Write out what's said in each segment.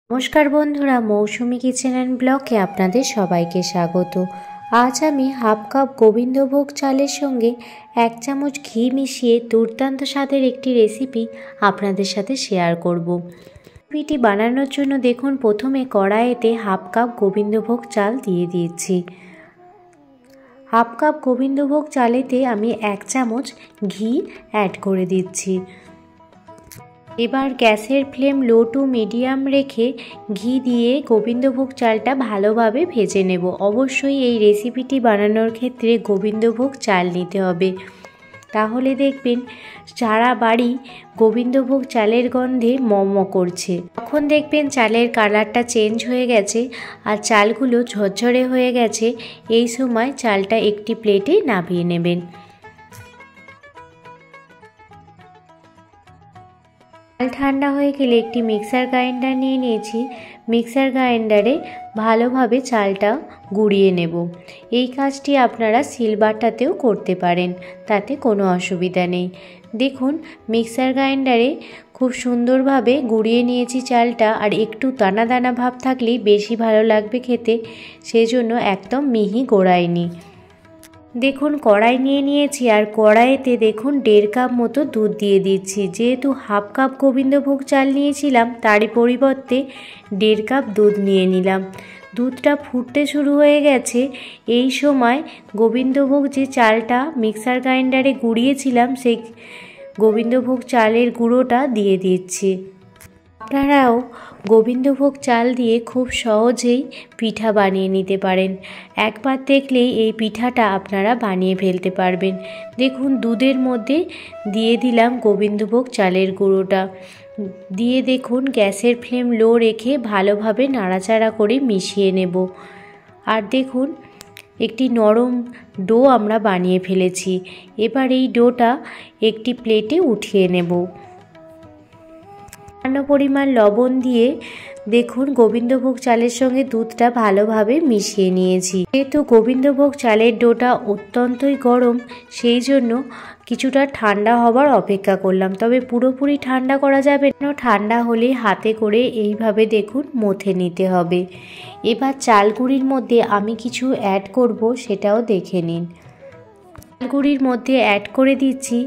নমস্কার বন্ধুরা, মৌসুমি kitchen and ব্লগে আপনাদের সবাইকে স্বাগত। আজ আমি হাফ কাপ গোবিন্দভোগ চালের সঙ্গে 1 চামচ ঘি মিশিয়ে দুর্দান্ত স্বাদের একটি রেসিপি আপনাদের সাথে শেয়ার করব। রেসিপিটি বানানোর জন্য দেখুন, প্রথমে কড়াইতে হাফ কাপ গোবিন্দভোগ চাল দিয়ে দিয়েছি। হাফ কাপ গোবিন্দভোগ চালেতে আমি 1 চামচ ঘি অ্যাড করে দিচ্ছি। এবার গ্যাসের ফ্লেম লো টু মিডিয়াম রেখে ঘি দিয়ে গোবিন্দভোগ চালটা ভালোভাবে ভেজে নেব। অবশ্যই এই রেসিপিটি বানানোর ক্ষেত্রে গোবিন্দভোগ চাল নিতে হবে, তাহলে দেখবেন সারা বাড়ি গোবিন্দভোগ চালের গন্ধে মম করছে। তখন দেখবেন চালের কালারটা চেঞ্জ হয়ে গেছে আর চালগুলো ঝরঝরে হয়ে গেছে। এই সময় চালটা একটি প্লেটে নামিয়ে নেবেন। চাল ঠান্ডা হয়ে গেলে একটি মিক্সার গ্রাইন্ডার নিয়ে নিয়েছি। মিক্সার গ্রাইন্ডারে ভালোভাবে চালটা গুঁড়িয়ে নেব। এই কাজটি আপনারা সিলবাটাতেও করতে পারেন, তাতে কোনো অসুবিধা নেই। দেখুন, মিক্সার গ্রাইন্ডারে খুব সুন্দরভাবে গুঁড়িয়ে নিয়েছি চালটা। আর একটু দানা দানা ভাব থাকলেই বেশি ভালো লাগবে খেতে, সেজন্য একদম মিহি গোড়ায়নি। দেখুন, কড়াই নিয়ে নিয়েছি আর কড়াইতে দেখুন 1.5 কাপ মতো দুধ দিয়ে দিচ্ছি। যেহেতু হাফ কাপ গোবিন্দভোগ চাল নিয়েছিলাম, তারই পরিবর্তে 1.5 কাপ দুধ নিয়ে নিলাম। দুধটা ফুটতে শুরু হয়ে গেছে। এই সময় গোবিন্দভোগ যে চালটা মিক্সার গ্রাইন্ডারে গুঁড়িয়েছিলাম, সেই গোবিন্দভোগ চালের গুঁড়োটা দিয়ে দিচ্ছি। আপনারাও গোবিন্দভোগ চাল দিয়ে খুব সহজেই পিঠা বানিয়ে নিতে পারেন। একবার দেখলেই এই পিঠাটা আপনারা বানিয়ে ফেলতে পারবেন। দেখুন, দুধের মধ্যে দিয়ে দিলাম গোবিন্দভোগ চালের গুঁড়োটা। দিয়ে দেখুন, গ্যাসের ফ্লেম লো রেখে ভালোভাবে নাড়াচাড়া করে মিশিয়ে নেব। আর দেখুন, একটি নরম ডো আমরা বানিয়ে ফেলেছি। এবার এই ডোটা একটি প্লেটে উঠিয়ে নেব। সামান্য পরিমাণ লবণ দিয়ে দেখুন গোবিন্দভোগ চালের সঙ্গে দুধটা ভালোভাবে মিশিয়ে নিয়েছি। যেহেতু গোবিন্দভোগ চালের ডোটা অত্যন্তই গরম, সেই জন্য কিছুটা ঠান্ডা হবার অপেক্ষা করলাম। তবে পুরোপুরি ঠান্ডা করা যাবে না, ঠান্ডা হলে হাতে করে এইভাবে দেখুন মথে নিতে হবে। এবার চাল গুঁড়ির মধ্যে আমি কিছু অ্যাড করব, সেটাও দেখে নিন। চাল গুঁড়ির মধ্যে অ্যাড করে দিচ্ছি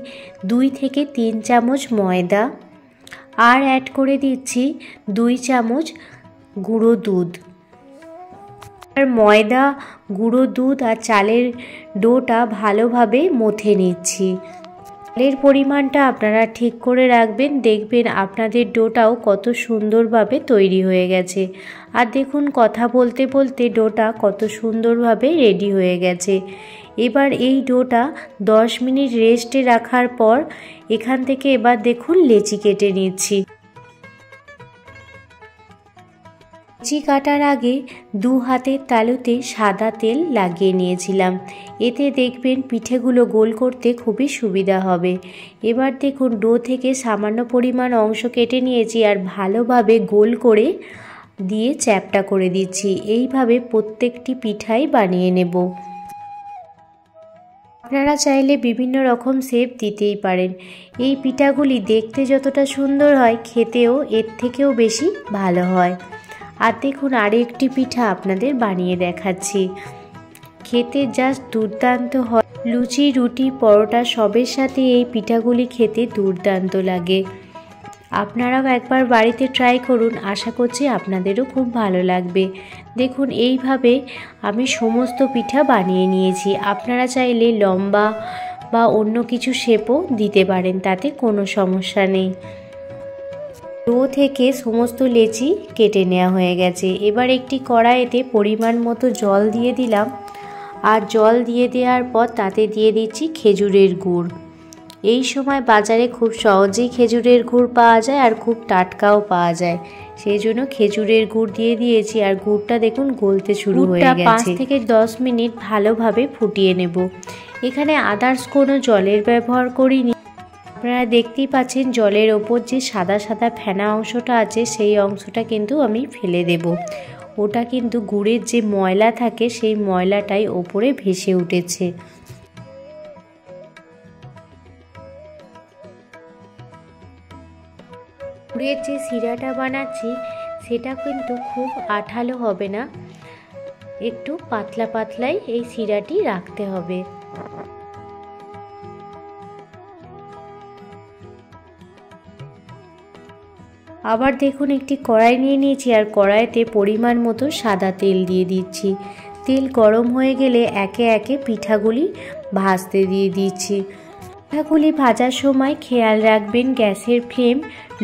2 থেকে 3 চামচ ময়দা, আর অ্যাড করে দিচ্ছি 2 চামচ গুঁড়ো দুধ। আর ময়দা, গুঁড়ো দুধ আর চালের ডোটা ভালোভাবে মথে নিচ্ছি। চালের পরিমাণটা আপনারা ঠিক করে রাখবেন, দেখবেন আপনাদের ডোটাও কত সুন্দরভাবে তৈরি হয়ে গেছে। আর দেখুন, কথা বলতে বলতে ডোটা কত সুন্দরভাবে রেডি হয়ে গেছে। এবার এই ডোটা 10 মিনিট রেস্টে রাখার পর এখান থেকে এবার দেখুন লেচি কেটে নিচ্ছি। লেচি কাটার আগে 2 হাতের তালুতে সাদা তেল লাগিয়ে নিয়েছিলাম। এতে দেখবেন পিঠেগুলো গোল করতে খুবই সুবিধা হবে। এবার দেখুন, ডো থেকে সামান্য পরিমাণ অংশ কেটে নিয়েছি আর ভালোভাবে গোল করে দিয়ে চ্যাপ্টা করে দিচ্ছি। এইভাবে প্রত্যেকটি পিঠাই বানিয়ে নেব। আপনারা চাইলে বিভিন্ন রকম শেপ দিতেই পারেন। এই পিঠাগুলি দেখতে যতটা সুন্দর হয়, খেতেও এর থেকেও বেশি ভালো হয়। আর দেখুন, আরেকটি পিঠা আপনাদের বানিয়ে দেখাচ্ছি। খেতে জাস্ট দুর্দান্ত হয়। লুচি, রুটি, পরোটা সবের সাথে এই পিঠাগুলি খেতে দুর্দান্ত লাগে। আপনারাও একবার বাড়িতে ট্রাই করুন, আশা করছি আপনাদেরও খুব ভালো লাগবে। দেখুন, এইভাবে আমি সমস্ত পিঠা বানিয়ে নিয়েছি। আপনারা চাইলে লম্বা বা অন্য কিছু শেপও দিতে পারেন, তাতে কোনো সমস্যা নেই। ডো থেকে সমস্ত লেচি কেটে নেওয়া হয়ে গেছে। এবার একটি কড়াইতে পরিমাণ মতো জল দিয়ে দিলাম। আর জল দিয়ে দেওয়ার পর তাতে দিয়ে দিচ্ছি খেজুরের গুড়। এই সময় বাজারে খুব সহজেই খেজুরের গুড় পাওয়া যায় আর খুব টাটকাও পাওয়া যায়, সেই জন্য খেজুরের গুড় দিয়ে দিয়েছি। আর গুড়টা দেখুন গলতে শুরু হয়ে গেছে। 5 থেকে 10 মিনিট ভালোভাবে ফুটিয়ে নেব। এখানে আদার্স কোনো জলের ব্যবহার করিনি। আপনারা দেখতেই পাচ্ছেন জলের ওপর যে সাদা সাদা ফেনা অংশটা আছে, সেই অংশটা কিন্তু আমি ফেলে দেব। ওটা কিন্তু গুড়ের যে ময়লা থাকে, সেই ময়লাটাই ওপরে ভেসে উঠেছে। গুড়ের যে শিরাটা বানাচ্ছি, সেটা কিন্তু খুব আঠালো হবে না, একটু পাতলা পাতলাই এই শিরাটি রাখতে হবে। আবার দেখুন একটি কড়াই নিয়ে নিয়েছি আর কড়াইতে পরিমাণ মতো সাদা তেল দিয়ে দিচ্ছি। তেল গরম হয়ে গেলে একে একে পিঠাগুলি ভাজতে দিয়ে দিচ্ছি। পিঠাগুলি ভাজার সময় খেয়াল রাখবেন গ্যাসের ফ্লেম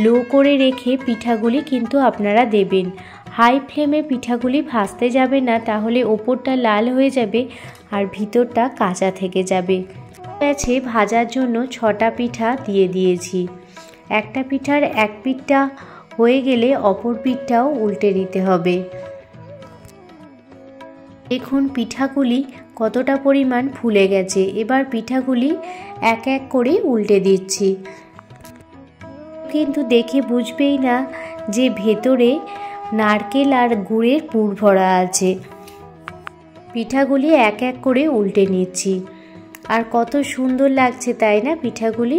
লো করে রেখে পিঠাগুলি কিন্তু আপনারা দেবেন। হাই ফ্লেমে পিঠাগুলি ভাজতে যাবে না, তাহলে ওপরটা লাল হয়ে যাবে আর ভিতরটা কাঁচা থেকে যাবে। ব্যাচে ভাজার জন্য 6টা পিঠা দিয়ে দিয়েছি। একটা পিঠার এক পিঠটা হয়ে গেলে অপর পিঠটাও উল্টে নিতে হবে। দেখুন পিঠাগুলি কতটা পরিমাণ ফুলে গেছে। এবার পিঠাগুলি এক এক করে উল্টে দিচ্ছি। কিন্তু দেখে বুঝবেই না যে ভেতরে নারকেল আর গুড়ের পুর ভরা আছে। পিঠাগুলি এক এক করে উল্টে নিচ্ছি। আর কত সুন্দর লাগছে তাই না পিঠাগুলি।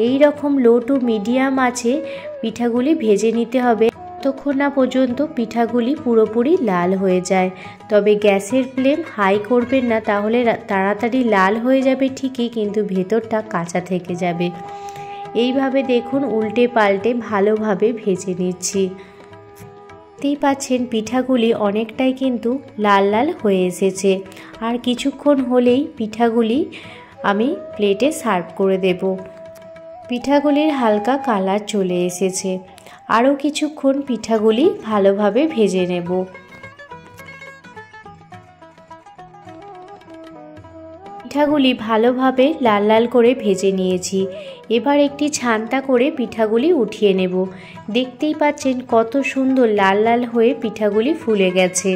এই রকম লো টু মিডিয়াম আছে পিঠাগুলি ভেজে নিতে হবে, ততক্ষণ না পর্যন্ত পিঠাগুলি পুরোপুরি লাল হয়ে যায়। তবে গ্যাসের ফ্লেম হাই করবেন না, তাহলে তাড়াতাড়ি লাল হয়ে যাবে ঠিকই, কিন্তু ভেতরটা কাঁচা থেকে যাবে। এইভাবে দেখুন উল্টে পাল্টে ভালোভাবে ভেজে নিচ্ছি। দেখতেই পাচ্ছেন পিঠাগুলি অনেকটাই কিন্তু লাল লাল হয়ে এসেছে। আর কিছুক্ষণ হলেই পিঠাগুলি আমি প্লেটে সার্ভ করে দেব। পিঠাগুলির হালকা কালার চলে এসেছে। আরও কিছুক্ষণ পিঠাগুলি ভালোভাবে ভেজে নেব। পিঠাগুলি ভালোভাবে লাল লাল করে ভেজে নিয়েছি। এবার একটি ছান্তা করে পিঠাগুলি উঠিয়ে নেব। দেখতেই পাচ্ছেন কত সুন্দর লাল লাল হয়ে পিঠাগুলি ফুলে গেছে।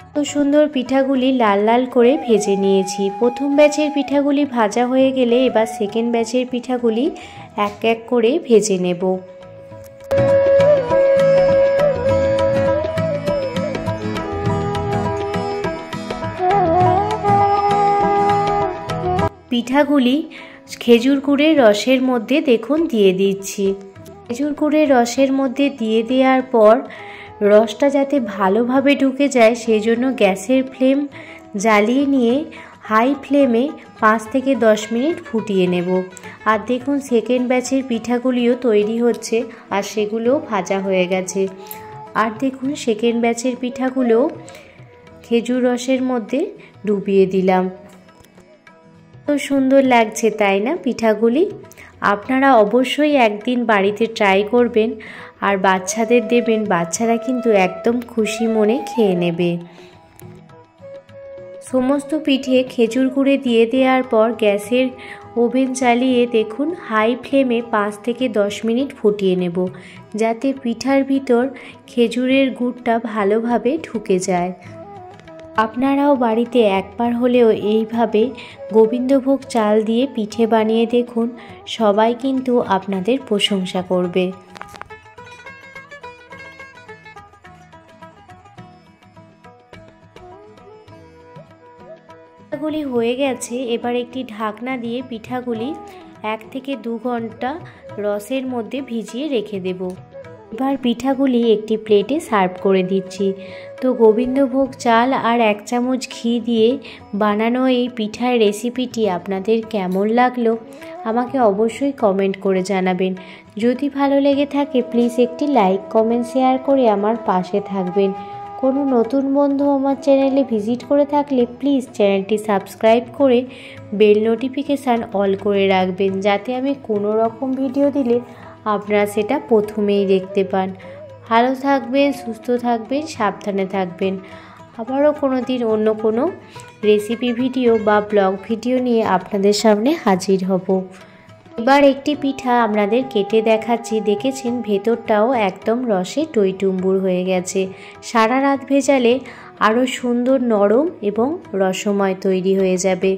কত সুন্দর পিঠাগুলি লাল লাল করে ভেজে নিয়েছি। প্রথম ব্যাচের পিঠাগুলি ভাজা হয়ে গেলে এবার সেকেন্ড ব্যাচের পিঠাগুলি এক এক করে ভেজে নেব। পিঠাগুলি খেজুর গুড়ের রসের মধ্যে দেখুন দিয়ে দিচ্ছি। খেজুর গুড়ের রসের মধ্যে দিয়ে দেওয়ার পর রসটা যাতে ভালোভাবে ঢুকে যায় সেই জন্য গ্যাসের ফ্লেম জ্বালিয়ে নিয়ে হাই ফ্লেমে 5 থেকে 10 মিনিট ফুটিয়ে নেব। আর দেখুন সেকেন্ড ব্যাচের পিঠাগুলিও তৈরি হচ্ছে আর সেগুলোও ভাজা হয়ে গেছে। আর দেখুন সেকেন্ড ব্যাচের পিঠাগুলো খেজুর রসের মধ্যে ডুবিয়ে দিলাম। তো সুন্দর লাগছে তাই না পিঠাগুলি। আপনারা অবশ্যই একদিন বাড়িতে ট্রাই করবেন আর বাচ্চাদের দেবেন, বাচ্চারা কিন্তু একদম খুশি মনে খেয়ে নেবে। সমস্ত পিঠে খেজুর গুঁড়ে দিয়ে দেওয়ার পর গ্যাসের ওভেন চালিয়ে দেখুন হাই ফ্লেমে 5 থেকে 10 মিনিট ফুটিয়ে নেব, যাতে পিঠার ভিতর খেজুরের গুড়টা ভালোভাবে ঢুকে যায়। আপনারাও বাড়িতে একবার হলেও এইভাবে গোবিন্দভোগ চাল দিয়ে পিঠে বানিয়ে দেখুন, সবাই কিন্তু আপনাদের প্রশংসা করবে। পিঠাগুলি হয়ে গেছে। এবার একটি ঢাকনা দিয়ে পিঠাগুলি 1 থেকে 2 ঘন্টা রসের মধ্যে ভিজিয়ে রেখে দেব। এবার পিঠাগুলি একটি প্লেটে সার্ভ করে দিচ্ছি। তো গোবিন্দভোগ চাল আর 1 চামচ ঘি দিয়ে বানানো এই পিঠার রেসিপিটি আপনাদের কেমন লাগলো আমাকে অবশ্যই কমেন্ট করে জানাবেন। যদি ভালো লেগে থাকে প্লিজ একটি লাইক কমেন্ট শেয়ার করে আমার পাশে থাকবেন। কোনো নতুন বন্ধু আমার চ্যানেলে ভিজিট করে থাকলে প্লিজ চ্যানেলটি সাবস্ক্রাইব করে বেল নোটিফিকেশান অল করে রাখবেন, যাতে আমি কোনো রকম ভিডিও দিলে আপনারা সেটা প্রথমেই দেখতে পান। ভালো থাকবেন, সুস্থ থাকবেন, সাবধানে থাকবেন। আবারও কোনো দিন অন্য কোনো রেসিপি ভিডিও বা ব্লগ ভিডিও নিয়ে আপনাদের সামনে হাজির হব। এবার একটি পিঠা আপনাদের কেটে দেখাচ্ছি। দেখেছেন ভেতরটাও একদম রসে টইটুম্বুর হয়ে গেছে। সারা রাত ভেজালে আরও সুন্দর নরম এবং রসময় তৈরি হয়ে যাবে।